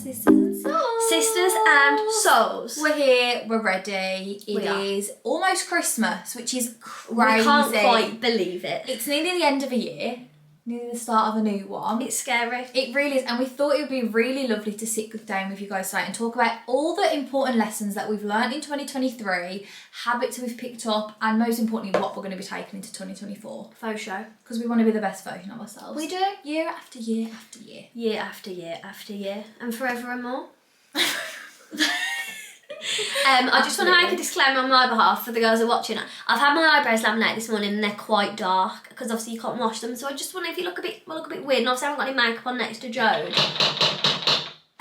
Sisters and Souls. Sisters and Souls. We're here, we're ready. It is almost Christmas, which is crazy. We can't quite believe it. It's nearly the end of a year, nearly the start of a new one. It's scary. It really is, and we thought it would be really lovely to sit down with you guys tonight and talk about all the important lessons that we've learned in 2023, habits we've picked up, and most importantly, what we're going to be taking into 2024. Faux show. Because we want to be the best version of ourselves. We do. Year after year after year. Year after year after year. And forever and more. I just want to make a disclaimer on my behalf for the girls who are watching. I've had my eyebrows laminated this morning and they're quite dark because obviously you can't wash them. So I just wonder if you look a bit weird. And obviously I haven't got any makeup on next to Jode.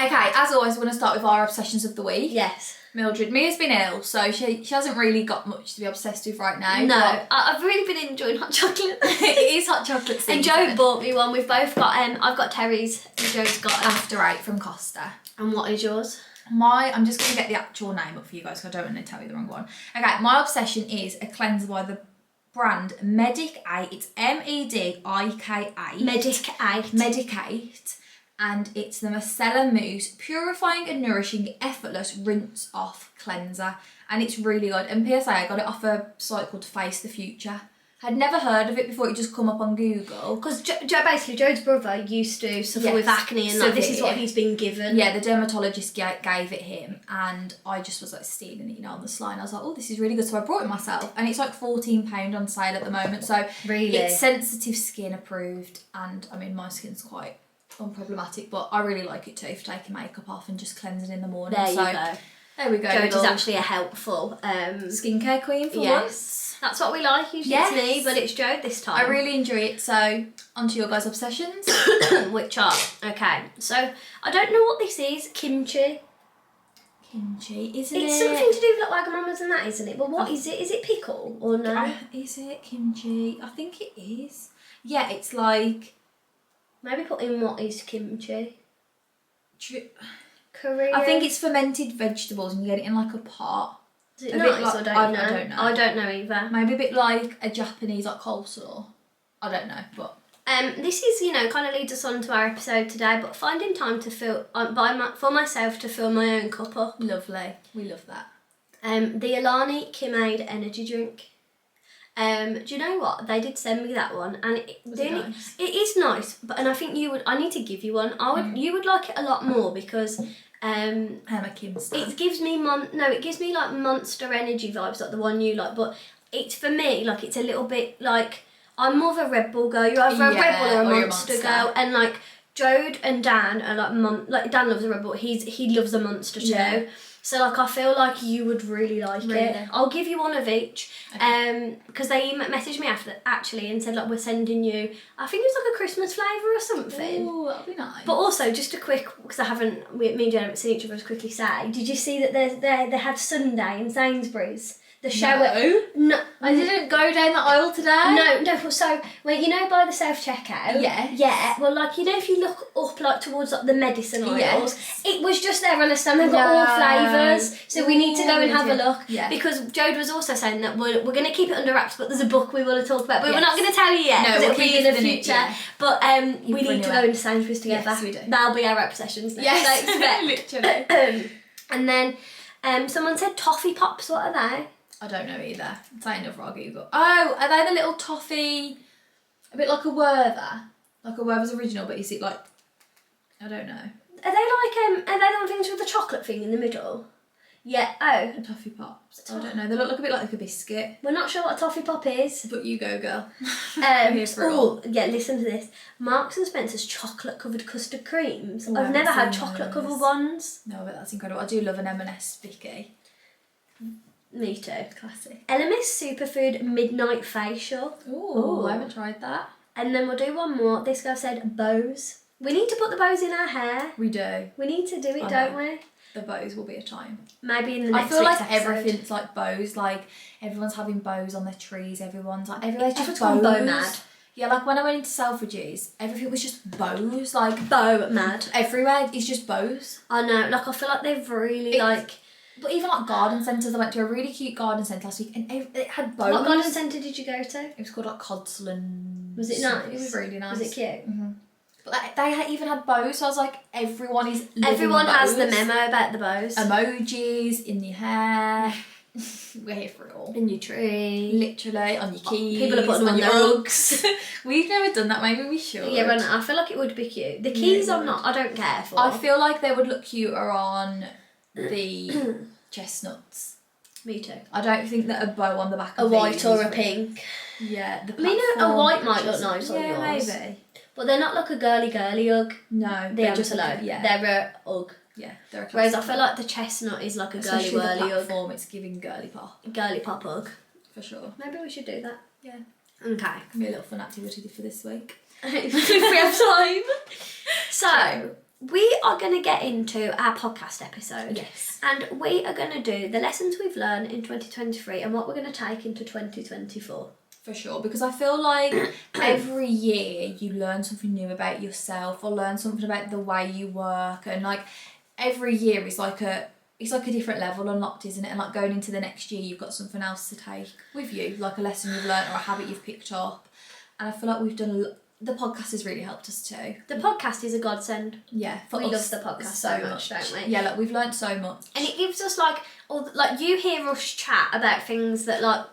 Okay, as always, we're going to start with our obsessions of the week. Yes. Mildred. Mia's been ill, so she hasn't really got much to be obsessed with right now. No, I've really been enjoying hot chocolate. It is hot chocolate season. And Jode bought me one. We've both got, I've got Terry's and Jode's got After Eight from Costa. And what is yours? I'm just going to get the actual name up for you guys because I don't want to tell you the wrong one. Okay, my obsession is a cleanser by the brand Medicate. It's Medika. Medicate. And it's the Micellar Mousse Purifying and Nourishing Effortless Rinse Off Cleanser. And it's really good. And PSA, I got it off a site called Face the Future. I'd never heard of it before. It just come up on Google. Because basically Jode's brother used to suffer with acne and this is what he's been given. Yeah, the dermatologist gave it him and I just was like stealing it, on the sly, and I was like, oh, this is really good. So I brought it myself and it's like £14 on sale at the moment. So really, it's sensitive skin approved, and I mean my skin's quite unproblematic, but I really like it too for taking makeup off and just cleansing in the morning. There you go. There we go. Jode is actually a helpful skincare queen for once. That's what we like. Usually it's me, but it's Jode this time. I really enjoy it. So, on to your guys' obsessions. Which are, okay, so I don't know what this is. Kimchi. Kimchi, isn't it? It's something to do with like Wagamamas and that, isn't it? But what is it? Is it pickle or no? Is it kimchi? I think it is. Yeah, it's like... Maybe put in what is kimchi. Korean. I think it's fermented vegetables and you get it in like a pot. Is it nice? Like, I don't know. I don't know either. Maybe a bit like a Japanese like coleslaw. I don't know, but this is kind of leads us on to our episode today. But finding time to fill for myself to fill my own cup up. Lovely, we love that. The Alani Kimade energy drink. Do you know what? They did send me that one, and nice? It is nice. But I think you would. I need to give you one. You would like it a lot more because. I'm a Kim stan. It gives me it gives me like Monster Energy vibes, like the one you like, but it's for me like it's a little bit like I'm more of a Red Bull girl. You're either a Red Bull or a Monster girl, and like Jode and Dan are like Dan loves a Red Bull. He loves a Monster too. Yeah. So like I feel like you would really like it. I'll give you one of each. Because they messaged me after actually and said like we're sending you. I think it was like a Christmas flavour or something. Oh, that'd be nice. But also just a quick, because me and Jen haven't seen each other, as quickly say. Did you see that they had Sunday in Sainsbury's? The show No, I didn't go down the aisle today. No. So by the self checkout. Yeah. Well, if you look up towards the medicine aisles, it was just there on a stand. They've got all flavours. So we need to go and have a look. Yeah. Because Jode was also saying that we're going to keep it under wraps, but there's a book we want to talk about. But we're not going to tell you yet because it'll be in the future. Yeah. But we need to go into Sainsbury's together. Yes, we do. That'll be our obsessions. Yes, literally. And then someone said toffee pops. What are they? I don't know either. It's like another I'll Google. Oh, are they the little toffee, a bit like a Werther? Like a Werther's original, but is it like, I don't know. Are they the ones things with the chocolate thing in the middle? Yeah, The toffee pops. I don't know. They look like a bit like a biscuit. We're not sure what a toffee pop is. But you go, girl. Listen to this. Marks and Spencer's chocolate covered custard creams. I've never had chocolate covered ones. No, but that's incredible. I do love an M&S Vicky. Me too. Classic. Elemis Superfood Midnight Facial. Ooh, I haven't tried that. And then we'll do one more. This girl said bows. We need to put the bows in our hair. We do. We need to do it, don't we? The bows will be a time. Maybe in the next I feel like episode. everything's like bows. Like everyone's having bows on their trees. Everyone's just gone bows. bow mad. Yeah, like when I went into Selfridges, everything was just bows. Like bow mad. Everywhere is just bows. I know. Like I feel like they've really But even like garden centres, I went to a really cute garden centre last week and it had bows. What garden centre did you go to? It was called like Codsland. Was it nice? It was really nice. Was it cute? Mm-hmm. But like, they even had bows, so I was like, everyone has the memo about the bows. Emojis in your hair. We're here for it all. In your tree. Literally, on your keys. People are putting them on your their rugs. We've never done that, maybe we should. Yeah, but I feel like it would be cute. The keys I don't care for. I feel like they would look cuter on the chestnuts. Me too. I don't think that a bow on the back a of white these or a is pink. Yeah, the I mean, a white might look nice on yeah, yours. maybe. But they're not like a girly hug. No, They're just like, they're a hug. Yeah, they're a Whereas I feel like the chestnut is like a girly the hug. platform, it's giving girly pop. Girly pop hug. For sure. Maybe we should do that. Yeah. Okay. Can be a little fun activity for this week. If we have time. So, we are going to get into our podcast episode. Yes. And we are going to do the lessons we've learned in 2023 and what we're going to take into 2024. For sure, because I feel like every year you learn something new about yourself or learn something about the way you work, and like every year is like a different level unlocked, isn't it? And like going into the next year, you've got something else to take with you, like a lesson you've learned or a habit you've picked up. And I feel like we've done the podcast has really helped us too. The podcast is a godsend. Yeah, we love the podcast so much, don't we? Yeah, like we've learned so much, and it gives us like you hear us chat about things that like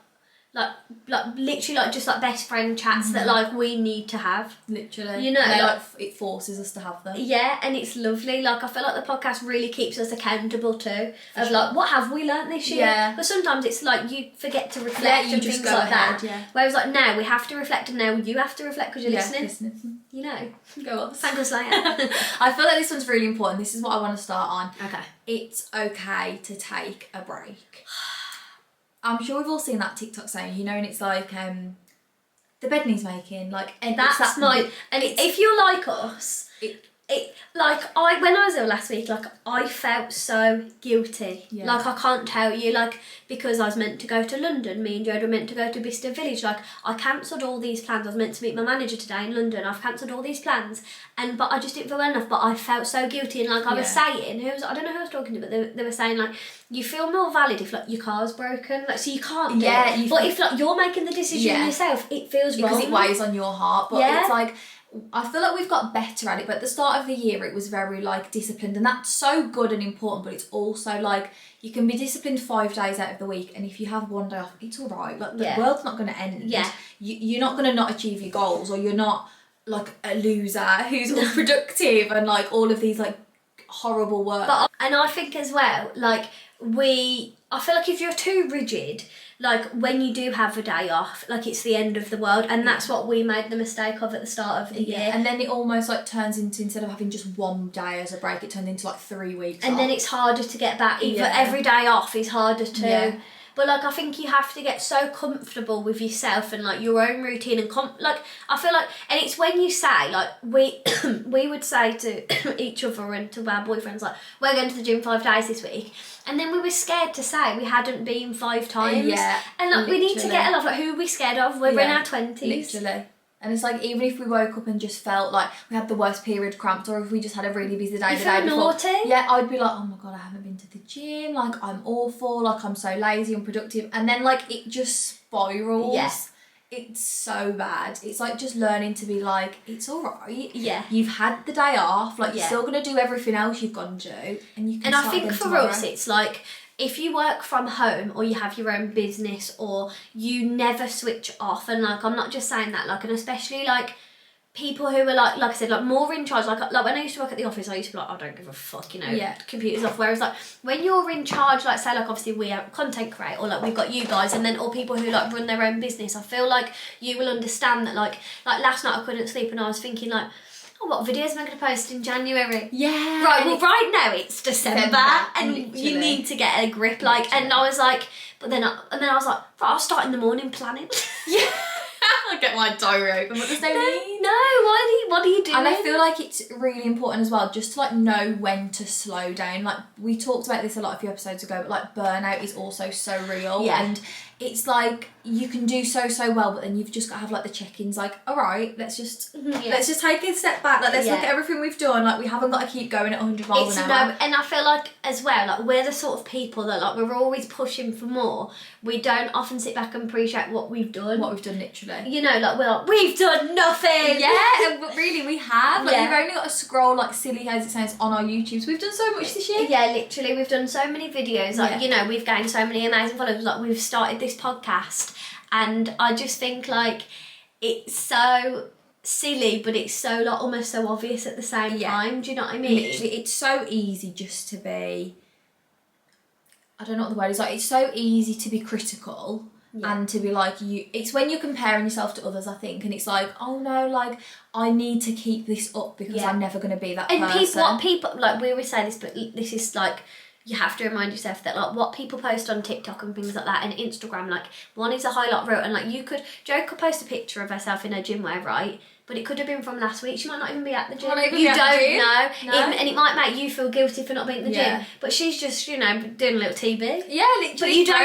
literally like just like best friend chats that like we need to have. Literally, you know, like it forces us to have them. Yeah, and it's lovely. Like I feel like the podcast really keeps us accountable too. Of like, what have we learnt this year? Yeah. But sometimes it's like you forget to reflect and things like that. Yeah. Whereas like now we have to reflect, and now you have to reflect because you're listening. You know, go on. Thank us later. I feel like this one's really important. This is what I want to start on. Okay. It's okay to take a break. I'm sure we've all seen that TikTok saying, you know, and it's like the bed needs making, like, and that's if you're like us, when I was ill last week, like I felt so guilty. Yeah. Like I can't tell you, like because I was meant to go to London, me and Jode were meant to go to Bicester Village. Like I cancelled all these plans. I was meant to meet my manager today in London. I've cancelled all these plans, but I just didn't feel well enough. But I felt so guilty, and like I was saying, I don't know who I was talking to, but they were saying like you feel more valid if like your car's broken, like so you can't do it. But if like you're making the decision yourself, it feels wrong because it weighs on your heart. But it's like, I feel like we've got better at it, but at the start of the year it was very like disciplined, and that's so good and important, but it's also like you can be disciplined 5 days out of the week, and if you have one day off, it's all right. Like the world's not going to end. Yeah. You're not going to not achieve your goals, or you're not like a loser who's unproductive and like all of these like horrible work. And I think as well, like I feel like if you're too rigid, like when you do have a day off, like it's the end of the world, and that's what we made the mistake of at the start of the year. And then it almost like turns into, instead of having just one day as a break, it turned into like 3 weeks and off. then it's harder to get back. Every day off is harder to but like I think you have to get so comfortable with yourself and like your own routine and like I feel like, and it's when you say like we would say to each other and to our boyfriends like we're going to the gym 5 days this week, and then we were scared to say we hadn't been 5 times. And like we need to get a lot, like who are we scared of? We're in our 20s. Literally. And it's like, even if we woke up and just felt like we had the worst period cramps, or if we just had a really busy day the day before, naughty. Yeah, I'd be like, oh my god, I haven't been to the gym, like I'm awful, like I'm so lazy, unproductive, and then like it just spirals. Yes. It's so bad. It's like just learning to be like, it's alright. Yeah. You've had the day off, like you're still gonna do everything else you've got to do, and you can. And I think for us, it's like, if you work from home or you have your own business or you never switch off, and like I'm not just saying that, like, and especially like people who are like I said, like more in charge, like when I used to work at the office, I used to be like, I don't give a fuck, you know, computers off. Whereas like when you're in charge, like say like obviously we are content creator, or like we've got you guys, and then all people who like run their own business, I feel like you will understand that like last night I couldn't sleep and I was thinking like, oh, what videos am I going to post in January? Yeah. Right, well, right now it's December and literally. You need to get a grip, like, literally. And I was like, but then I was like, right, I'll start in the morning planning. Yeah. I get my diary open, but there's no need. No, what are you doing? And I feel like it's really important as well, just to like know when to slow down. Like we talked about this a few episodes ago, but like burnout is also so real. Yeah. And it's like you can do so well, but then you've just got to have like the check-ins, like, all right, let's just take a step back, like let's look at everything we've done, like we haven't got to keep going at 100 miles an hour. No, and I feel like as well, like we're the sort of people that like we're always pushing for more. We don't often sit back and appreciate what we've done. Literally. You know, like we've done nothing. Yeah, but really we have. Like you've only got to scroll like silly as it sounds on our YouTubes. We've done so much this year. Yeah, literally, we've done so many videos. Like you know, we've gained so many amazing followers. Like we've started this podcast, and I just think like it's so silly, but it's so like almost so obvious at the same time. Do you know what I mean? Literally, it's so easy just to be. I don't know what the word is. Like it's so easy to be critical. And to be like it's when you're comparing yourself to others, I think, and it's like, oh no, like I need to keep this up because I'm never going to be that person. And people like we always say this, but this is like you have to remind yourself that like what people post on TikTok and things like that and Instagram, like one is a highlight reel, and like Jo could post a picture of herself in her gym wear, right? But it could have been from last week. She might not even be at the gym. You don't know. No. And it might make you feel guilty for not being at the gym. But she's just, you know, doing a little TB. Yeah, literally. But you don't.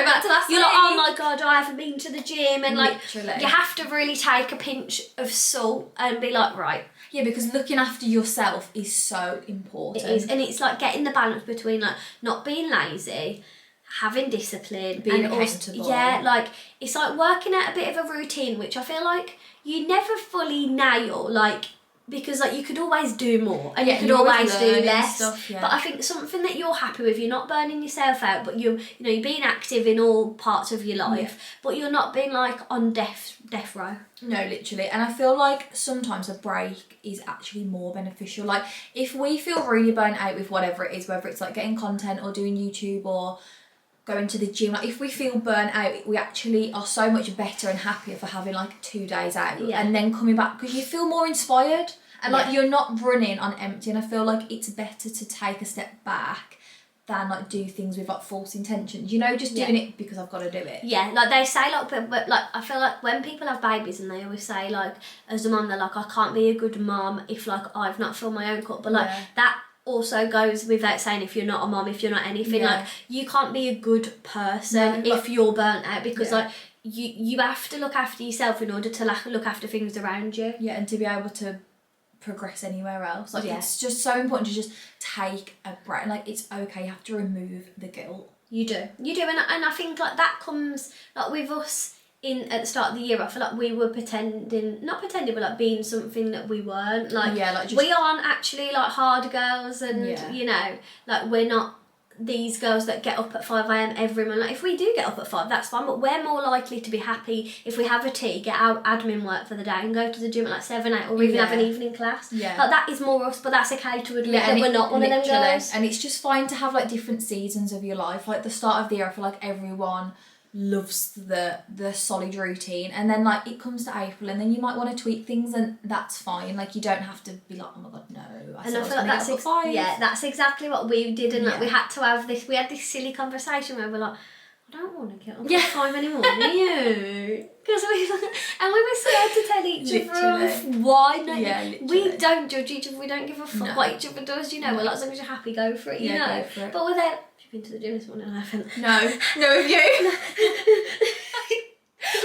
You're like, oh my God, I haven't been to the gym. And like, you have to really take a pinch of salt and be like, right. Yeah, because looking after yourself is so important. It is. And it's like getting the balance between like not being lazy, having discipline. Being accountable. Like, it's like working out a bit of a routine, which I feel like you never fully nail, like, because like you could always do more and you could always do less. But I think something that you're happy with, you're not burning yourself out, but you're being active in all parts of your life, but you're not being like on death row. No, literally. And I feel like sometimes a break is actually more beneficial. Like if we feel really burnt out with whatever it is, whether it's like getting content or doing YouTube or going to the gym, like if we feel burnt out, we actually are so much better and happier for having like 2 days out and then coming back, because you feel more inspired and like you're not running on empty. And I feel like it's better to take a step back than like do things with like false intentions, just doing it because I've got to do it. Yeah, like they say, like, but like I feel like when people have babies and they always say like, as a mum, they're like, I can't be a good mum if like I've not filled my own cup, but like that also goes without saying if you're not a mom, if you're not anything, like you can't be a good person if you're burnt out, because like you have to look after yourself in order to look after things around you. Yeah, and to be able to progress anywhere else. Like it's just so important to just take a breath. Like it's okay, you have to remove the guilt. You do, and I think like that comes like with us. At the start of the year, I feel like we were not pretending, but like being something that we weren't. Like, we aren't actually like hard girls, and like we're not these girls that get up at 5 a.m. every morning. Like, if we do get up at 5, that's fine, but we're more likely to be happy if we have a tea, get our admin work for the day, and go to the gym at like 7, 8, or even have an evening class. Yeah. Like, that is more us, but that's okay to admit that we're not one of them girls. And it's just fine to have like different seasons of your life. Like the start of the year, I feel like everyone loves the solid routine, and then like it comes to April and then you might want to tweak things, and that's fine. Like you don't have to be like, oh my God, no. I feel like that's exactly what we did, and like we had this silly conversation where we're like, I don't want to get on at 5 anymore, do you? Because we were scared to tell each other off. Why not? We don't judge each other, we don't give a fuck what each other does, we're like, as long as you're happy, go for it, go for it. But we're there. Been to the gym this morning, I haven't. No of you.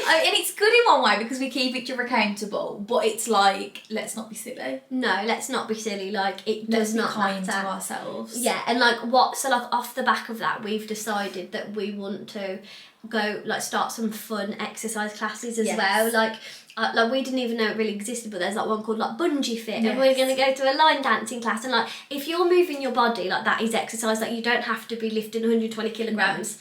And it's good in one way because we keep each other accountable, but it's like, let's not be silly. No, let's not be silly. Like, it does not kind matter. to ourselves. Yeah, and like off the back of that, we've decided that we want to go like start some fun exercise classes as well. Like we didn't even know it really existed, but there's like one called like Bungee Fit, and we're going to go to a line dancing class, and like if you're moving your body, like that is exercise. Like you don't have to be lifting 120 kilograms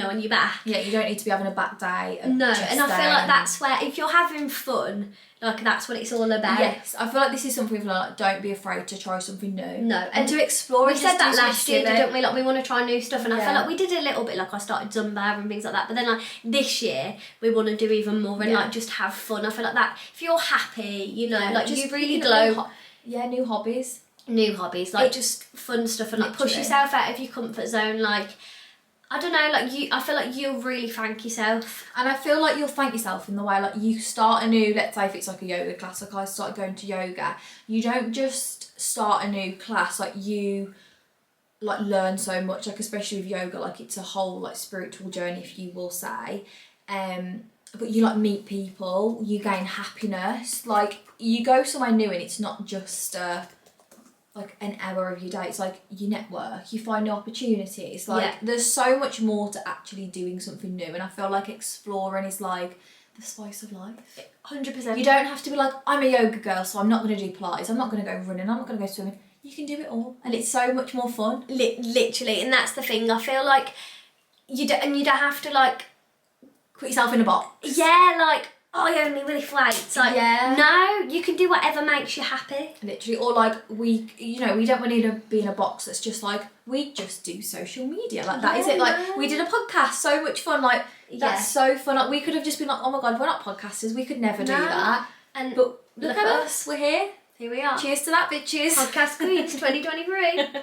on your back. Yeah, you don't need to be having a back day. No, and I feel like that's where, if you're having fun, like that's what it's all about. Yes, I feel like this is something people are like, don't be afraid to try something new. No, and to explore. We said that last year, didn't we? Like we want to try new stuff, and I feel like we did a little bit. Like I started Zumba and things like that, but then like this year we want to do even more and like just have fun. I feel like that if you're happy, like just you really glow. New hobbies. New hobbies, like just fun stuff, and like push yourself out of your comfort zone. Like, I don't know, like I feel like you'll really thank yourself. And I feel like you'll thank yourself in the way, like you start a new, let's say if it's like a yoga class, like I started going to yoga, you don't just start a new class, like you like learn so much, like especially with yoga, like it's a whole like spiritual journey, if you will say. But you like meet people, you gain happiness. Like you go somewhere new and it's not just like an hour of your day. It's like you network, you find new opportunities. Like there's so much more to actually doing something new, and I feel like exploring is like the spice of life. 100%. You don't have to be like, I'm a yoga girl, so I'm not going to do Pilates, I'm not going to go running, I'm not going to go swimming. You can do it all, and it's so much more fun. Literally, and that's the thing. I feel like you don't have to like put yourself in a box. Yeah, like I only lift weights. Like no, you can do whatever makes you happy. Literally, or like we don't want to be in a box that's just like we just do social media. Like that is it. Like we did a podcast, so much fun. Like that's so fun. Like we could have just been like, oh my god, we're not podcasters. We could never do that. But look at us, we're here. Here we are. Cheers to that, bitches. Podcast Queens 2023.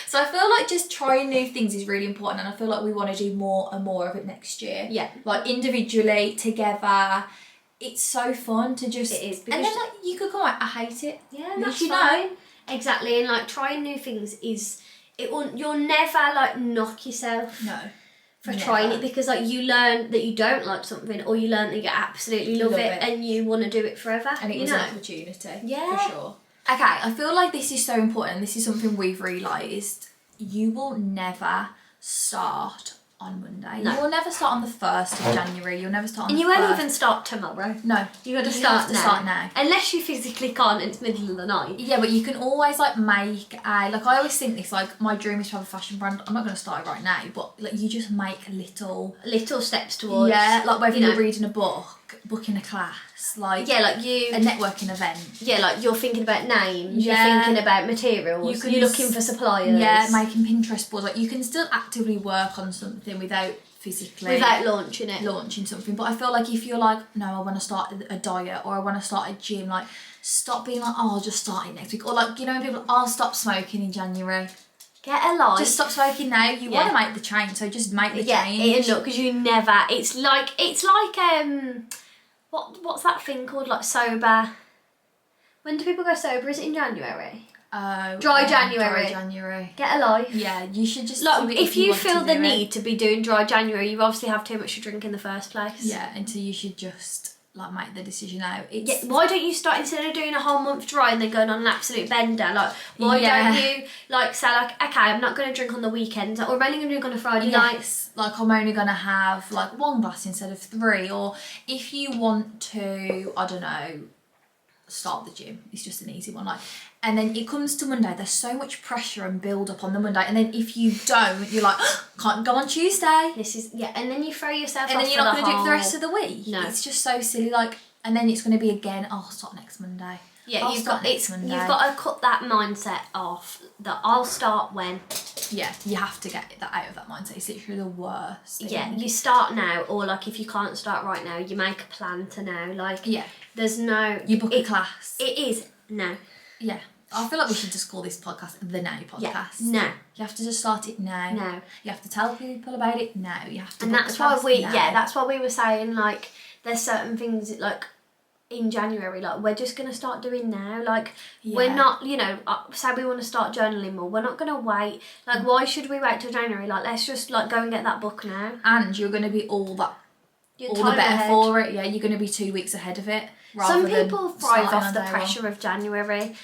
So I feel like just trying new things is really important, and I feel like we want to do more and more of it next year. Yeah. Like individually, together. It's so fun to just... It is. And then like you could go like, I hate it. Yeah, that's fine. Exactly, and like trying new things is... You'll never like knock yourself. No. For trying it, because like you learn that you don't like something, or you learn that you absolutely love it and you want to do it forever. And it was an opportunity. Yeah. For sure. Okay, I feel like this is so important, and this is something we've realised. You will never start on Monday. No. You will never start on the 1st of January. You'll never start on and the 1st. And you won't even start tomorrow. No. You got to start now. Unless you physically can't and it's middle of the night. Yeah, but you can always like make a... Like I always think this, like my dream is to have a fashion brand. I'm not going to start it right now, but like you just make little steps towards... Yeah, like whether you're reading a book, booking a class, like... Yeah, like you... A networking event. Yeah, like you're thinking about names, you're thinking about materials, you're looking for suppliers. Yeah, making Pinterest boards. Like you can still actively work on something without launching something. But I feel like if you're like, no, I want to start a diet, or I want to start a gym, like stop being like, oh, I'll just start it next week, or like, you know, people, I'll stop smoking in January. Get a life. Just stop smoking now. You want to make the change, so just make the change. Yeah, because you never. It's like what's that thing called, like sober? When do people go sober? Is it in January? Dry January. Get a life. Yeah, you should just like if you feel the need to be doing dry January, you obviously have too much to drink in the first place. Yeah, and so you should just like make the decision out. Why don't you start, instead of doing a whole month dry and then going on an absolute bender? Like why don't you like say like, okay, I'm not going to drink on the weekends, or I'm only going to drink on a Friday night. Like I'm only going to have like 1 glass instead of 3, or if you want to, I don't know, start the gym. It's just an easy one. Like, and then it comes to Monday, there's so much pressure and build up on the Monday, and then if you don't, you're like, can't go on Tuesday. And then you throw yourself and off, then you're not going to do it for the rest of the week. No, it's just so silly. Like, and then it's going to be again, I'll start next Monday. Yeah, you've got to cut that mindset off. That I'll start when. Yeah, you have to get that out of that mindset. It's literally the worst thing. Yeah, you start now, or like if you can't start right now, you make a plan to now. Like there's no. You book a class. It is now. Yeah. I feel like we should just call this podcast the Now podcast. Yeah, now. You have to just start it now. Now. You have to tell people about it now. You have to. And that's why that's why we were saying like there's certain things like in January, like we're just gonna start doing now. Like we're not, you know, say we want to start journaling more. We're not gonna wait. Like why should we wait till January? Like let's just like go and get that book now. And you're gonna be all the better for it. Yeah, you're gonna be 2 weeks ahead of it. Some people thrive off the pressure of January.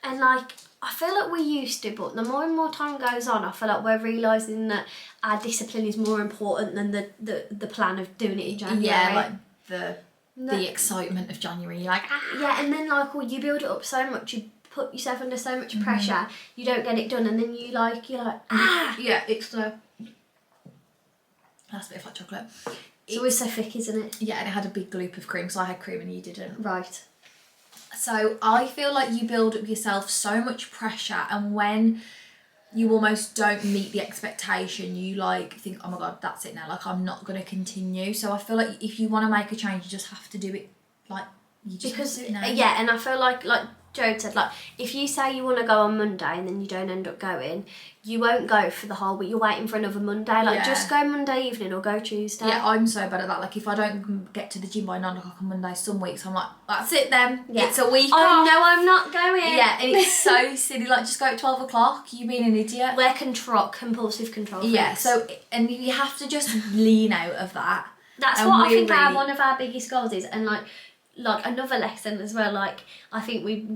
And like, I feel like we used to, but the more and more time goes on, I feel like we're realising that our discipline is more important than the plan of doing it in January. Yeah, like the excitement of January. You're like, Yeah, and then like, you build it up so much, you put yourself under so much pressure, you don't get it done, and then you're like, Yeah, it's the... That's a bit of hot chocolate. It's always so thick, isn't it? Yeah, and it had a big gloop of cream, so I had cream and you didn't. Right. So I feel like you build up yourself so much pressure, and when you almost don't meet the expectation, you like think, oh my god, that's it now, like I'm not going to continue. So I feel like if you want to make a change, you just have to do it, like you just have to do it now. Yeah, and I feel like Jode said, like if you say you want to go on Monday and then you don't end up going, you won't go for the whole week. You're waiting for another Monday. Like just go Monday evening or go Tuesday. Yeah, I'm so bad at that. Like if I don't get to the gym by 9 o'clock on Monday, some weeks I'm like, that's it then. Yeah. It's a week off. No, I'm not going. Yeah, and it's so silly. Like just go at 12 o'clock. You being an idiot. We're compulsive control freaks. Yeah. So and you have to just lean out of that. That's And what I we're think really- one of our biggest goals is, and like another lesson as well. Like I think we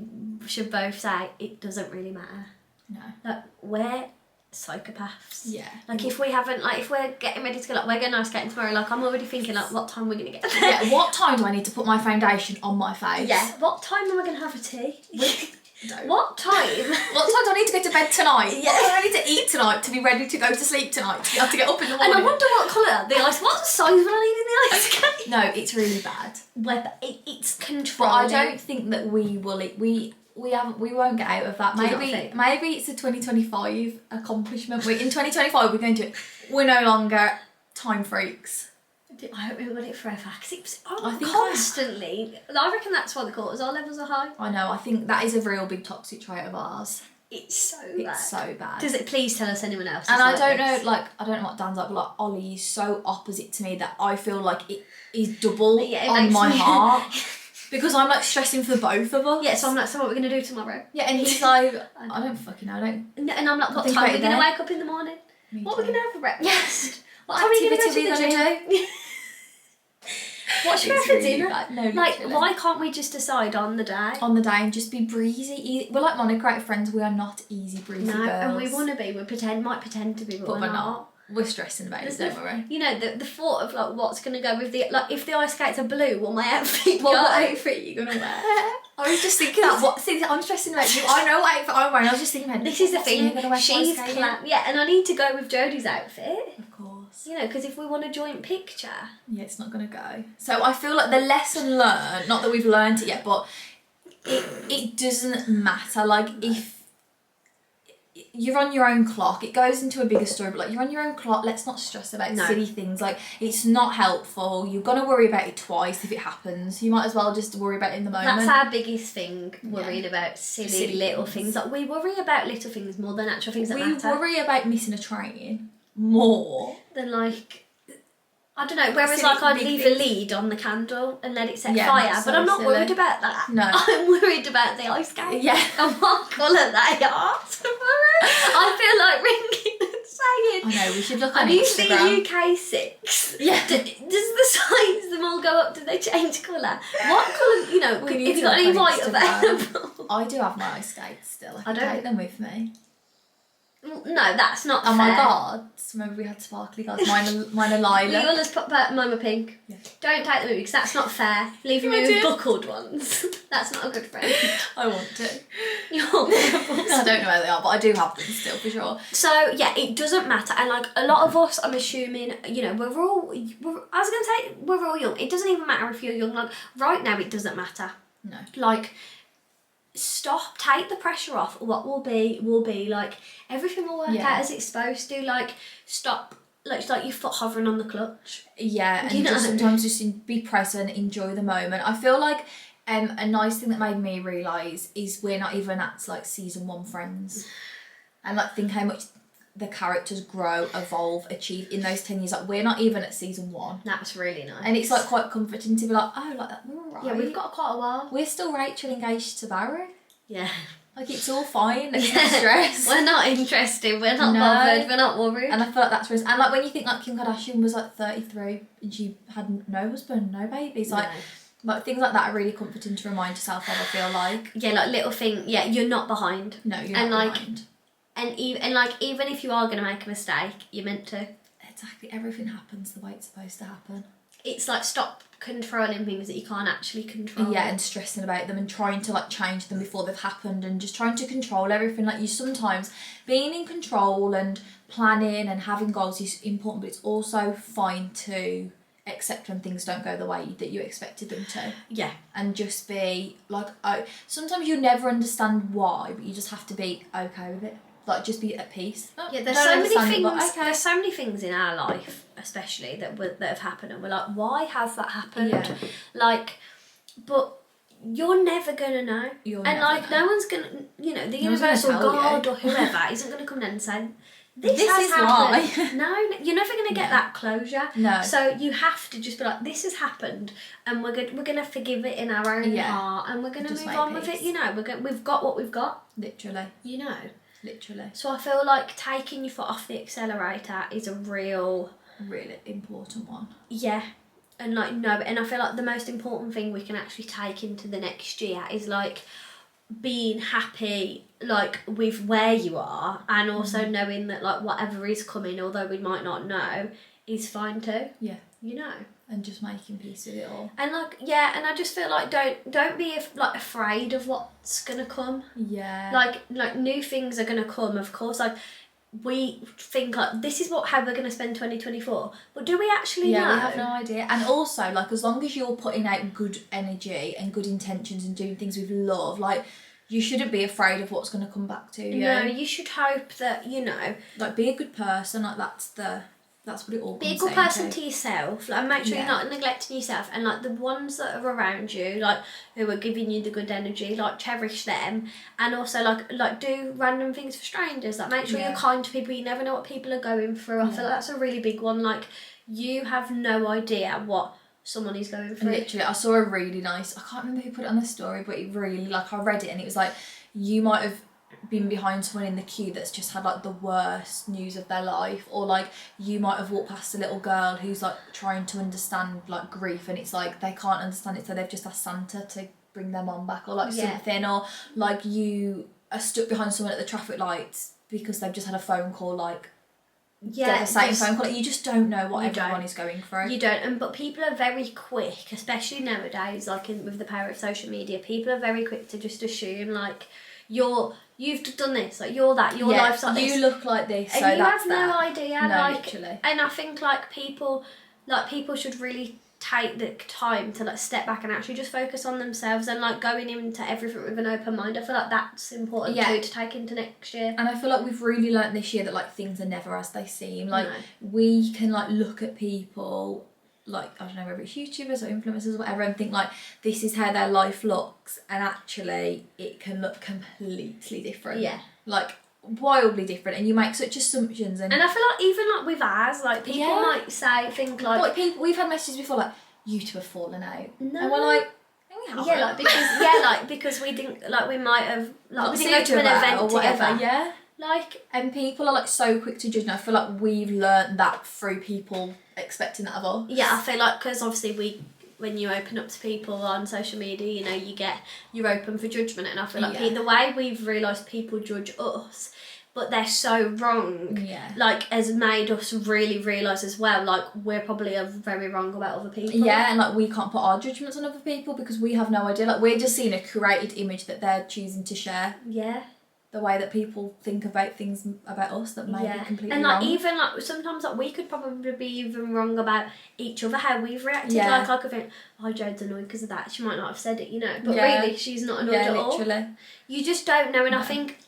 should both say it doesn't really matter. No. Like we're psychopaths. Yeah. Like if we haven't, like if we're getting ready to go, like we're going ice skating tomorrow. Like I'm already thinking like what time we're gonna get there. Yeah. What time do I need to put my foundation on my face? Yeah. What time am I gonna have a tea? No. What time? What time do I need to go to bed tonight? Yeah. What do I need to eat tonight to be ready to go to sleep tonight? To be able to get up in the morning. And I wonder what colour the ice. What size will I need in the ice skate? No, it's really bad. It's But controlling. I don't think that we will. We won't get out of that. Do you not Maybe think? it's a 2025 accomplishment. In 2025 we're going to. We're no longer time freaks. I hope we got it forever because it was I think constantly. I reckon that's why the cortisol levels are high. I know. I think that is a real big toxic trait of ours. It's so It's bad. so bad. Does it please tell us anyone else? And is I like don't this? know, like, I don't know what Dan's like, but like, Ollie is so opposite to me that I feel like it is double Yeah, it on makes my me- heart. Because I'm like stressing for both of us. Yeah, so I'm like, so what we're gonna do tomorrow? Yeah, and he's like, I don't fucking know, I don't. And I'm like, what Think time are about we gonna it then. wake up in the morning? Me What are we too. gonna have for breakfast? What time What are you gonna go activity to are the we gonna gym? What should we have It's for really dinner? bad. No, Like, literally. why can't we just decide on the day? On the day and just be breezy. We're like Monica, friends, we are not easy breezy No, girls. and we want to be. Might pretend to be, but But we're we're not. not. We're stressing about it, don't worry. You know, the thought of like what's gonna go with the like if the ice skates are blue, will my outfit Well, go? what outfit are you gonna wear? I was just thinking that. See, I'm stressing about you. I know what outfit I'm wearing. I was just thinking about This is the what's Leah thing. gonna wear to She's ice skating? yeah, and I need to go with Jodie's outfit. Of course. You know, because if we want a joint picture, Yeah, it's not gonna go. So I feel like the lesson learned, not that we've learned it yet, but it doesn't matter. Like if you're on your own clock, it goes into a bigger story, but like you're on your own clock, let's not stress about No. silly things. Like it's not helpful. You're gonna worry about it twice if it happens. You might as well just worry about it in the moment. that's our biggest thing. Worrying about silly little things. things. Like we worry about little things more than actual things that We matter. worry about missing a train more. Than like. I don't know, whereas Silly like I'd big leave things. a lead on the candle and let it set Yeah, fire, that's but so I'm not silly. worried about that. No. I'm worried about the ice skates. Yeah. And what colour they are tomorrow. I feel like ringing and saying, I know, we should look I on need Instagram. the UK 6. Yeah. Does the signs them all go up? Do they change colour? What colour, you know, We need if you to got any look on white Instagram. available? I do have my ice skates still. I I can don't- take them with me. No, that's not Oh fair. my god! Remember we had sparkly guys. Mine are lilac. You always put mine were pink. Yeah. Don't take them with me because that's not fair. Leaving No, me I with do. buckled ones. That's not a good friend. I want to. You're I don't know where they are, but I do have them still for sure. So yeah, it doesn't matter, and like a lot of us, I'm assuming, you know, I was gonna say we're all young. It doesn't even matter if you're young. Like right now, it doesn't matter. No. Like, stop, take the pressure off. What will be will be. Like everything will work Yeah. out as it's supposed to. Like stop. Like it's like your foot hovering on the clutch. Yeah, and You know? just sometimes just be present, enjoy the moment. I feel like a nice thing that made me realise is we're not even at like season 1 friends. And like think how much the characters grow, evolve, achieve in those 10 years. Like we're not even at season 1. That's really nice. And it's like quite comforting to be like, oh, like that, we're alright. yeah, we've got quite a while. We're still Rachel engaged to Barry. Yeah. Like it's all fine. Let's not stress. We're not interested. We're not No. bothered. We're not worried. And I feel like that's risk. And like when you think like Kim Kardashian was like 33 and she had no husband, no babies, like No. things like that are really comforting to remind yourself of. I feel like Yeah, like little thing. Yeah, you're not behind. no, you're And, not like, behind. And even if you are gonna make a mistake, you're meant to. Exactly, everything happens the way it's supposed to happen. It's like stop controlling things that you can't actually control. Yeah, and stressing about them and trying to like change them before they've happened and just trying to control everything. Like you sometimes being in control and planning and having goals is important, but it's also fine to accept when things don't go the way that you expected them to. Yeah. And just be like, oh, sometimes you never understand why, but you just have to be okay with it. Like just be at peace. Oh, Yeah, there's don't so many understand it, things. but okay. There's so many things in our life, especially that have happened, and we're like, why has that happened? Yeah. Like, but you're never gonna know. You're and never like, know. no one's gonna, you know, the No one's gonna universal tell God you. or whoever isn't gonna come down and say, this This has is happened. why. No, you're never gonna get No. that closure. No. So you have to just be like, this has happened, and we're gonna forgive it in our own Yeah. heart, and we're gonna Just move make on with it. peace. You know, we've got what we've got. Literally. You know. Literally. So I feel like taking your foot off the accelerator is a real, Really important one. yeah, and like know it. And I feel like the most important thing we can actually take into the next year is like being happy like with where you are, and also knowing that like whatever is coming, although we might not know, is fine too. Yeah. You know. And just making peace with it all. And like, yeah, and I just feel like don't be like afraid of what's gonna come. Yeah. Like new things are gonna come, of course. Like we think like this is how we're gonna spend 2024, but do we actually know? Yeah, we have no idea. And also, like, as long as you're putting out good energy and good intentions and doing things with love, like, you shouldn't be afraid of what's going to come back to you. No, you should hope that, you know, like, be a good person. Like, that's what it all comes down to. Be a good person to yourself, like, make sure you're not neglecting yourself, and like the ones that are around you, like who are giving you the good energy, like cherish them, and also like do random things for strangers, like make sure you're kind to people. You never know what people are going through. I feel like that's a really big one. Like, you have no idea what someone is going through. Literally, I saw a really nice, I can't remember who put it on the story, but it really, like, I read it and it was like, you might have been behind someone in the queue that's just had like the worst news of their life, or like you might have walked past a little girl who's like trying to understand like grief, and it's like they can't understand it, so they've just asked Santa to bring their mom back, or like something, or like you are stuck behind someone at the traffic lights because they've just had a phone call, like devastating phone call. Like, you just don't know what everyone is going through. You don't, but people are very quick, especially nowadays, like with the power of social media, people are very quick to just assume like you've done this, like you're that, your life's like this. You look like this, so and you that's have no idea. No, like, literally. And I think like people should really take the time to like step back and actually just focus on themselves, and like going into everything with an open mind. I feel like that's important too, to take into next year. And I feel like we've really learnt this year that like things are never as they seem. Like we can like look at people, like, I don't know whether it's YouTubers or influencers or whatever, and think like this is how their life looks, and actually it can look completely different. Yeah. Like wildly different, and you make such assumptions, and I feel like even like with ours, like people might say think like, but people, we've had messages before like, you two have fallen out. No. And we're like, no, we haven't. Yeah, like because because we think like we might have like we didn't go to an event or whatever. together. Yeah. Like, and people are like so quick to judge, and I feel like we've learnt that through people expecting that of us. Yeah, I feel like because obviously when you open up to people on social media, you know, you're open for judgment, and I feel like the way we've realised people judge us, but they're so wrong, like, has made us really realise as well, like, we're probably very wrong about other people. Yeah, and like we can't put our judgments on other people because we have no idea. Like, we're just seeing a curated image that they're choosing to share. Yeah. The way that people think about things about us that may be completely and like wrong. even like sometimes like we could probably be even wrong about each other, how we've reacted. Like I could think, oh, Jode's annoyed because of that. She might not have said it, you know, but really she's not annoyed at all. You just don't know, and I think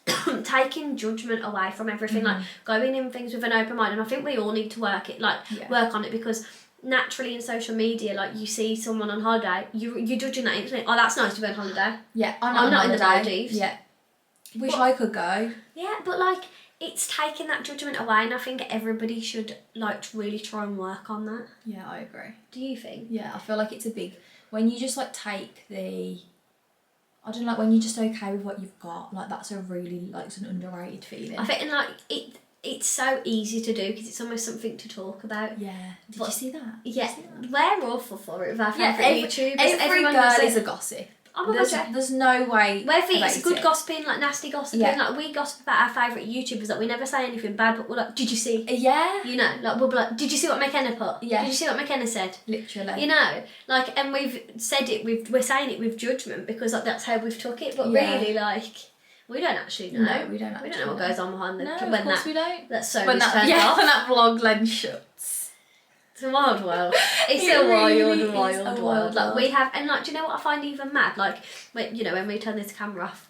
taking judgment away from everything, like going in things with an open mind, and I think we all need to work on it, because naturally in social media, like you see someone on holiday, you're judging that instantly. Oh, that's nice to go on holiday. Yeah, I'm not in the Maldives. Yeah. Wish I could go. Yeah, but like it's taking that judgment away, and I think everybody should like really try and work on that. Yeah, I agree. Do you think? Yeah, I feel like it's a big, when you just like take the, I don't know, like when you're just okay with what you've got, like that's a really like it's an underrated feeling. I think, and like it's so easy to do because it's almost something to talk about. Yeah. Did you see that? Yeah, we're awful for it with our favourite YouTubers. Every girl is a gossip. Oh my God, there's no way. Whether it's good gossiping, like nasty gossiping, like we gossip about our favourite YouTubers, like we never say anything bad, but we're like, did you see? Yeah. You know, like we'll be like, did you see what McKenna put? Yeah. Did you see what McKenna said? Literally. You know, like, and we've said it, we're saying it with judgment because like that's how we've took it, but really like, we don't actually know. No, we don't actually know what goes on behind the... No, of course we don't. That's so when that, off. when that vlog lens shuts. It's a wild world. It's a wild world. Like we have, and like, do you know what I find even mad? Like, when we turn this camera off,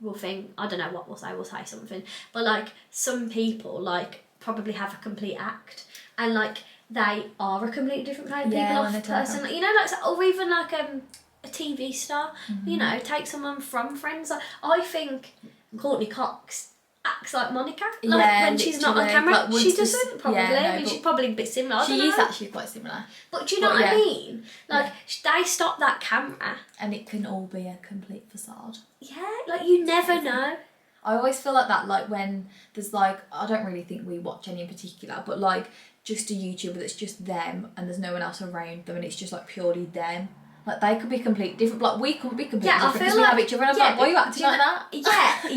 we'll think, I don't know what we'll say something. But like, some people like probably have a complete act, and like they are a completely different kind of people off person. Like, you know, like, or even like a TV star. You know, take someone from Friends. Like, I think Courtney Cox acts like Monica, when she's not on camera. Like, she doesn't probably. I mean, she's probably a bit similar. She is actually quite similar. But do you know what I mean? Like, they stop that camera, and it can all be a complete facade. Yeah, like you never know. I always feel like that, like when there's like, I don't really think we watch any in particular, but like just a YouTuber that's just them and there's no one else around them and it's just like purely them. Like they could be completely different. Like we could be completely different because we have each other. And I was like, why are you acting like that?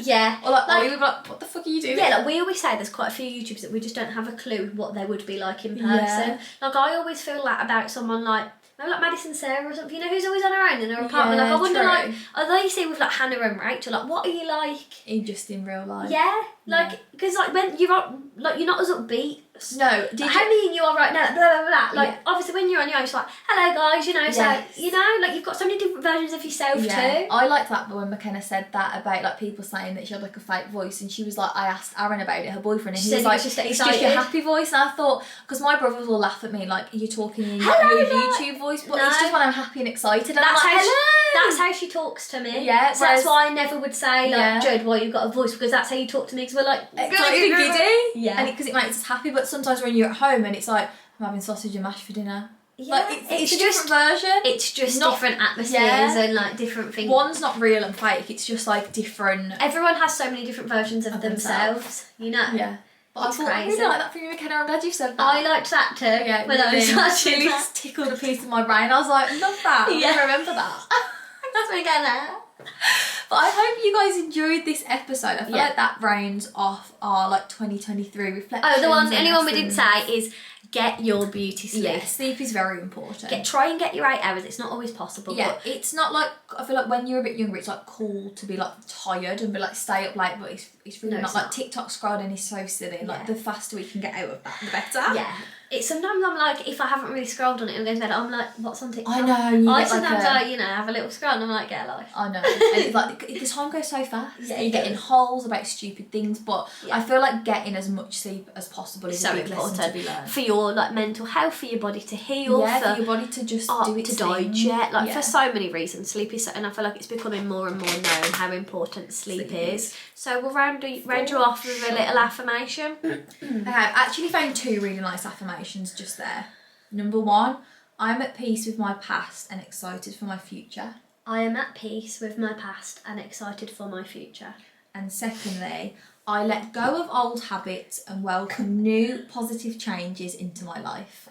Yeah. Or like we were like, what the fuck are you doing? Yeah, like we always say there's quite a few YouTubers that we just don't have a clue what they would be like in person. Yeah. Like I always feel that about someone like, maybe like Madison Sarah or something, you know, who's always on her own in her apartment. Yeah, like I wonder, true. like, although you see with like Hannah and Rachel, like what are you like? Just in real life. Yeah, like because like when you're on, like you're not as upbeat. No, how many you are right now? Blah blah blah. Like obviously when you're on your own, it's like hello guys, you know. So you know, like you've got so many different versions of yourself too. I liked that when McKenna said that about like people saying that she had like a fake voice, and she was like, I asked Aaron about it, her boyfriend, and he was like, it's just your happy voice. And I thought, because my brothers will laugh at me like, you're talking in your YouTube voice, but it's just when I'm happy and excited. And that's I'm like, that's how she talks to me. Yeah, so that's why I never would say like, Judd, why you've got a voice, because that's how you talk to me. Because we're like giddy, and because it makes us happy. But sometimes when you're at home and it's like, I'm having sausage and mash for dinner. Yeah, like, it's a different version. It's just different atmospheres and like different things. One's not real and fake. It's just like different. Everyone has so many different versions of themselves. You know. Yeah. But it's I really like that from you, McKenna. I'm glad you said that. I liked that too. Yeah, when I was watching really tickled a piece of my brain. I was like, love that. I remember that. That's McKenna. But I hope you guys enjoyed this episode. I feel like that rounds off our like 2023 reflections. Oh, the one we didn't say is get your beauty sleep. Yeah, sleep is very important. Try and get your 8 hours. It's not always possible. Yeah, but it's not like, I feel like when you're a bit younger, it's like cool to be like tired and be like stay up late, but it's really not. Like TikTok scrolling is so silly. Like the faster we can get out of that, the better. Yeah. It's sometimes I'm like, if I haven't really scrolled on it and go to bed, I'm like, what's on TikTok? I know. I sometimes have a little scroll and I'm like, get a life. I know. And it's like the time goes so fast. Yeah, you get in holes about stupid things, but I feel like getting as much sleep as possible is so a big important lesson to be learned. For your like mental health, for your body to heal, for your body to just do its to digest, like for so many reasons. Sleep is, and I feel like it's becoming more and more known how important sleep is. So we'll round you off with a little affirmation. I have actually found 2 really nice affirmations just there. Number 1, I am at peace with my past and excited for my future. I am at peace with my past and excited for my future. And secondly, I let go of old habits and welcome new positive changes into my life.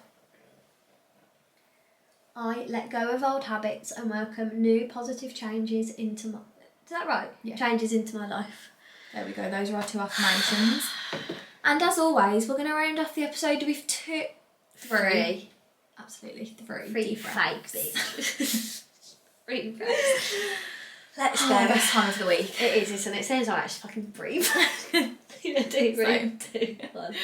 I let go of old habits and welcome new positive changes into my... Is that right? Yeah. Changes into my life. There we go, those are our 2 affirmations. And as always, we're going to round off the episode with 3. Absolutely, 3. 3 fake bitch. 3 fakes. Let's go. Best time of the week. It is, isn't it? It sounds like I just fucking breathe. 2, 2, 1.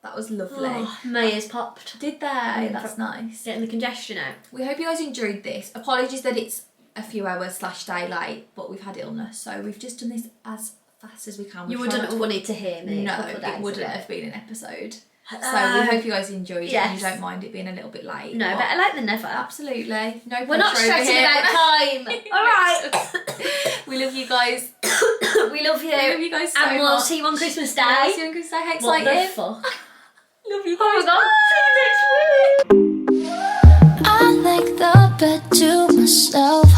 That was lovely. Oh, my ears popped. Did they? That's nice. Getting the congestion out. We hope you guys enjoyed this. Apologies that it's a few hours / day late, but we've had illness, so we've just done this as fast as we can. You wouldn't have wanted to hear me. No, it wouldn't have been an episode. So we hope you guys enjoyed it and you don't mind it being a little bit late. No, better late than never. Absolutely. No, we're not stressing about time. All right. We love you guys. We love you. We love you guys so much. And we'll see you on Christmas Day. Yeah, see you on Christmas Day. How exciting. What the fuck? Love you guys. Oh my God. See you next week. I like the bed to myself.